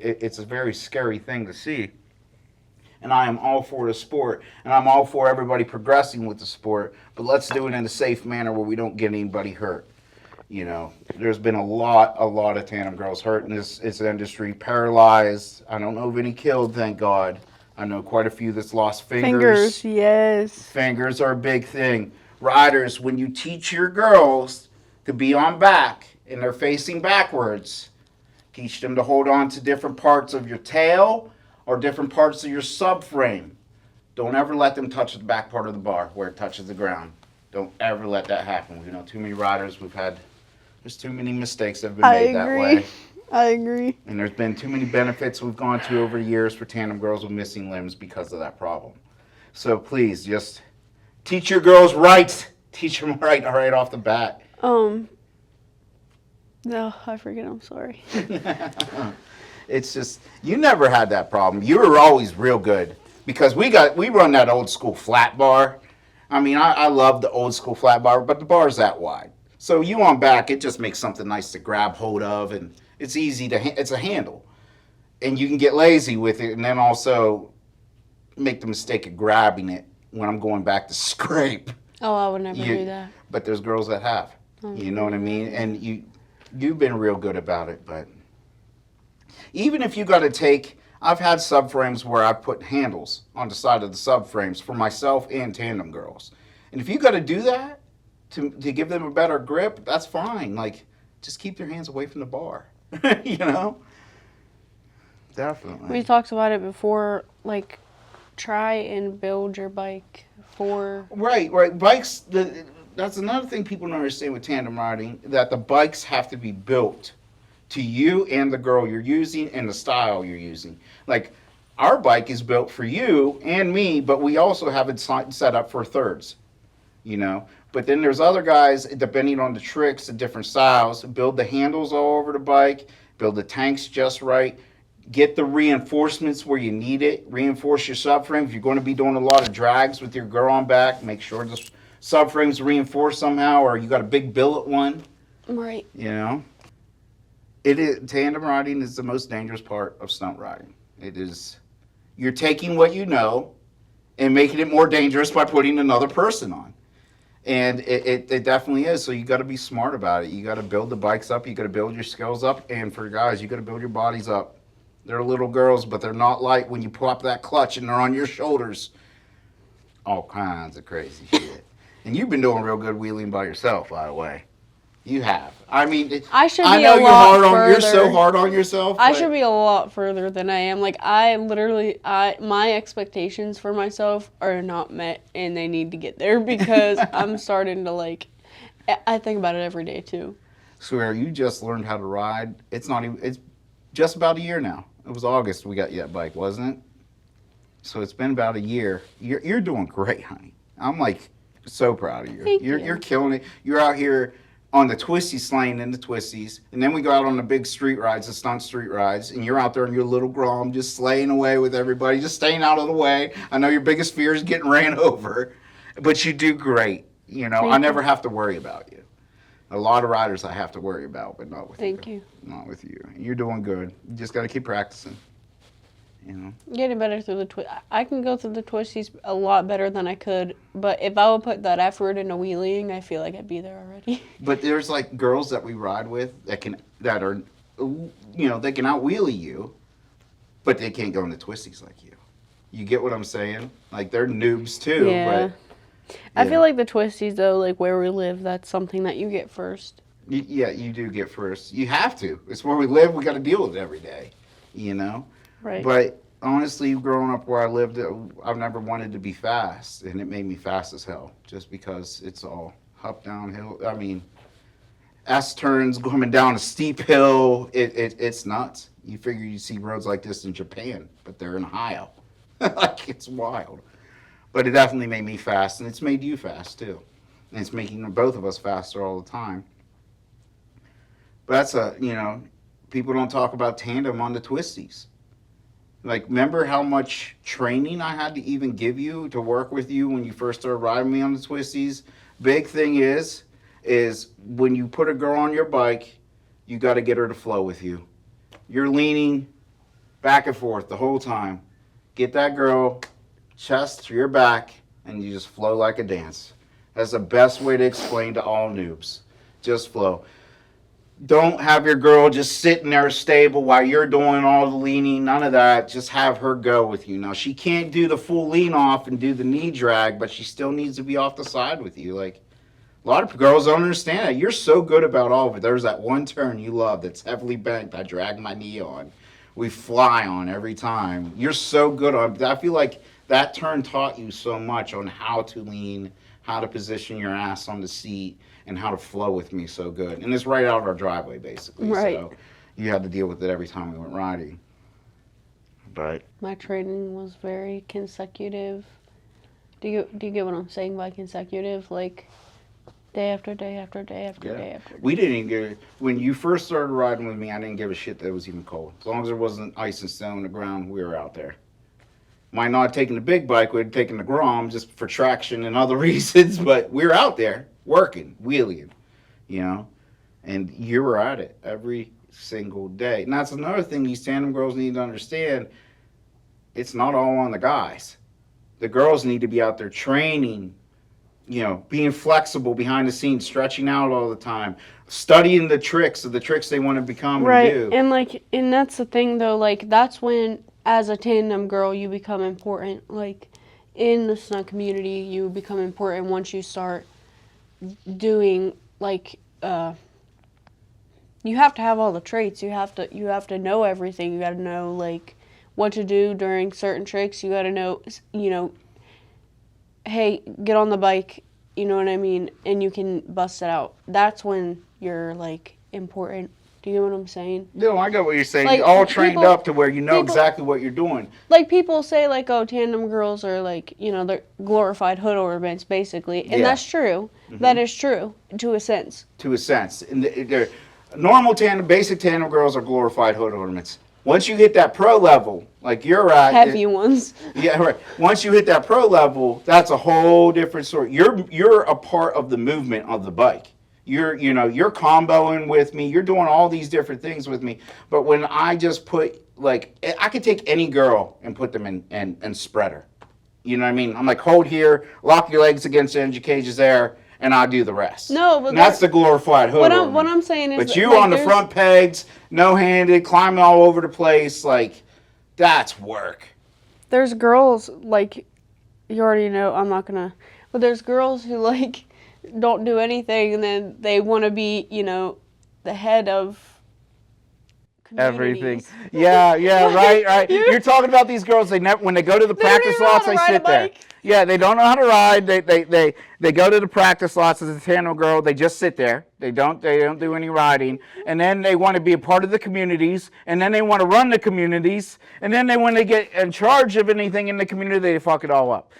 it's a very scary thing to see. And I am all for the sport, and I'm all for everybody progressing with the sport, but let's do it in a safe manner where we don't get anybody hurt. You know, there's been a lot of tandem girls hurt in this industry, paralyzed. I don't know of any killed, thank God. I know quite a few that's lost fingers. Fingers, yes. Fingers are a big thing. Riders, when you teach your girls to be on back and they're facing backwards, teach them to hold on to different parts of your tail or different parts of your subframe. Don't ever let them touch the back part of the bar where it touches the ground. Don't ever let that happen. We know too many riders there's too many mistakes that have been made that way. I agree. And there's been too many benefits we've gone to over the years for tandem girls with missing limbs because of that problem. So please, just teach your girls right. Teach them right off the bat. No, I forget. I'm sorry. It's just, you never had that problem. You were always real good because we run that old school flat bar. I mean, I love the old school flat bar, but the bar's that wide. So you on back, it just makes something nice to grab hold of, and it's easy it's a handle. And you can get lazy with it, and then also make the mistake of grabbing it when I'm going back to scrape. Oh, I would never do that. But there's girls that have. You know what I mean? And you've been real good about it, but even if you got to take, I've had subframes where I've put handles on the side of the subframes for myself and tandem girls. And if you got to do that to give them a better grip, that's fine. Like, just keep their hands away from the bar. You know? Definitely. We talked about it before, like, try and build your bike for... Right. Bikes, that's another thing people don't understand with tandem riding, that the bikes have to be built to you and the girl you're using and the style you're using. Like, our bike is built for you and me, but we also have it set up for thirds, you know. But then there's other guys, depending on the tricks, the different styles, build the handles all over the bike, build the tanks just right, get the reinforcements where you need it, reinforce your subframe. If you're going to be doing a lot of drags with your girl on back, make sure the subframe's reinforced somehow, or you got a big billet one. Right. You know? Tandem riding is the most dangerous part of stunt riding. It is, you're taking what you know and making it more dangerous by putting another person on. And it definitely is. So you got to be smart about it. You got to build the bikes up. You got to build your skills up. And for guys, you got to build your bodies up. They're little girls, but they're not light when you pop that clutch and they're on your shoulders. All kinds of crazy shit. And you've been doing real good wheeling by yourself, by the way. You have. I mean, I should be I know a lot further. You're so hard on yourself. I should be a lot further than I am. Like, my expectations for myself are not met, and they need to get there because I'm starting to, like, I think about it every day, too. Swear, you just learned how to ride. It's just about a year now. It was August we got you that bike, wasn't it? So it's been about a year. You're doing great, honey. I'm, like, so proud of you. Thank you. You're killing it. You're out here on the twisties, slaying in the twisties, and then we go out on the big street rides, the stunt street rides, and you're out there in your little Grom just slaying away with everybody, just staying out of the way. I know your biggest fear is getting ran over, but you do great. You know, I never have to worry about you. A lot of riders I have to worry about, but not with you. Thank you. Not with you. You're doing good. You just got to keep practicing. You know, Getting better through the I can go through the twisties a lot better than I could, but if I would put that effort into wheeling, I feel like I'd be there already. But there's like girls that we ride with that are, you know, they can out wheelie you, but they can't go into twisties like you. You get what I'm saying? Like, they're noobs too. Yeah. But I feel like the twisties, though, like where we live, that's something that you get first. Yeah, you do get first. You have to. It's where we live. We got to deal with it every day. You know. Right. But honestly, growing up where I lived, I've never wanted to be fast, and it made me fast as hell, just because it's all up downhill. I mean, S turns coming down a steep hill. It's nuts. You figure you see roads like this in Japan, but they're in Ohio. Like, it's wild. But it definitely made me fast, and it's made you fast too, and it's making both of us faster all the time. But that's people don't talk about tandem on the twisties. Like, remember how much training I had to even give you to work with you when you first started riding me on the twisties? Big thing is when you put a girl on your bike, you got to get her to flow with you. You're leaning, back and forth the whole time. Get that girl, chest to your back, and you just flow like a dance. That's the best way to explain to all noobs. Just flow. Don't have your girl just sitting there stable while you're doing all the leaning. None of that. Just have her go with you. Now, she can't do the full lean off and do the knee drag, but she still needs to be off the side with you. Like, a lot of girls don't understand that. You're so good about all of it. There's that one turn you love that's heavily bent. I drag my knee on. We fly on every time. You're so good on. I feel like that turn taught you so much on how to lean, how to position your ass on the seat, and how to flow with me so good. And it's right out of our driveway, basically. Right. So you had to deal with it every time we went riding. But My training was very consecutive. Do you get what I'm saying by consecutive? Like, day after day after day after day after day. we didn't even give, when you first started riding with me, I didn't give a shit that it was even cold. As long as there wasn't ice and snow on the ground, we were out there. Might not have taken the big bike, we'd taken the Grom just for traction and other reasons, but we were out there working, wheeling, you know, and you were at it every single day. And that's another thing these tandem girls need to understand. It's not all on the guys. The girls need to be out there training, you know, being flexible behind the scenes, stretching out all the time, studying the tricks they want to become Right, and do. and like, and that's the thing though, like, that's when, as a tandem girl, you become important. Like, in the stunt community, you become important once you start doing, like, you have to have all the traits. You have to know everything. You got to know, like, what to do during certain tricks. You got to know, you know, hey, get on the bike, you know what I mean, and you can bust it out. That's when you're, like, important. Do you know what I'm saying? No, I get what you're saying. Like, You're all trained people- up to where you know exactly what you're doing. Like, people say, like, oh, tandem girls are, like, you know, they're glorified hood ornaments, basically. And Yeah. that's true. That is true, to a sense. To a sense. And they're, normal tandem, basic tandem girls are glorified hood ornaments. Once you hit that pro level, like you're at, Heavy ones. yeah, right. Once you hit that pro level, that's a whole different story. You're a part of the movement of the bike. You're comboing with me. You're doing all these different things with me. But when I just put, like, I could take any girl and put them in and spread her. You know what I mean? I'm like, hold here, lock your legs against the engine cages there, and I'll do the rest. No, but and that's the glorified hood. What I'm saying is, but you like, on the front pegs, no-handed, climbing all over the place, like, that's work. There's girls, like, you already know, I'm not gonna, but there's girls who, like, don't do anything, and then they want to be, you know, the head of Everything. communities. Yeah, right. You're talking about these girls. They never, when they go to the They don't practice even know how lots, to they ride a sit there. bike. Yeah, they don't know how to ride. They go to the practice lots as a tandem girl. They just sit there. They don't do any riding. And then they want to be a part of the communities. And then they want to run the communities. And then when they get in charge of anything in the community, they fuck it all up.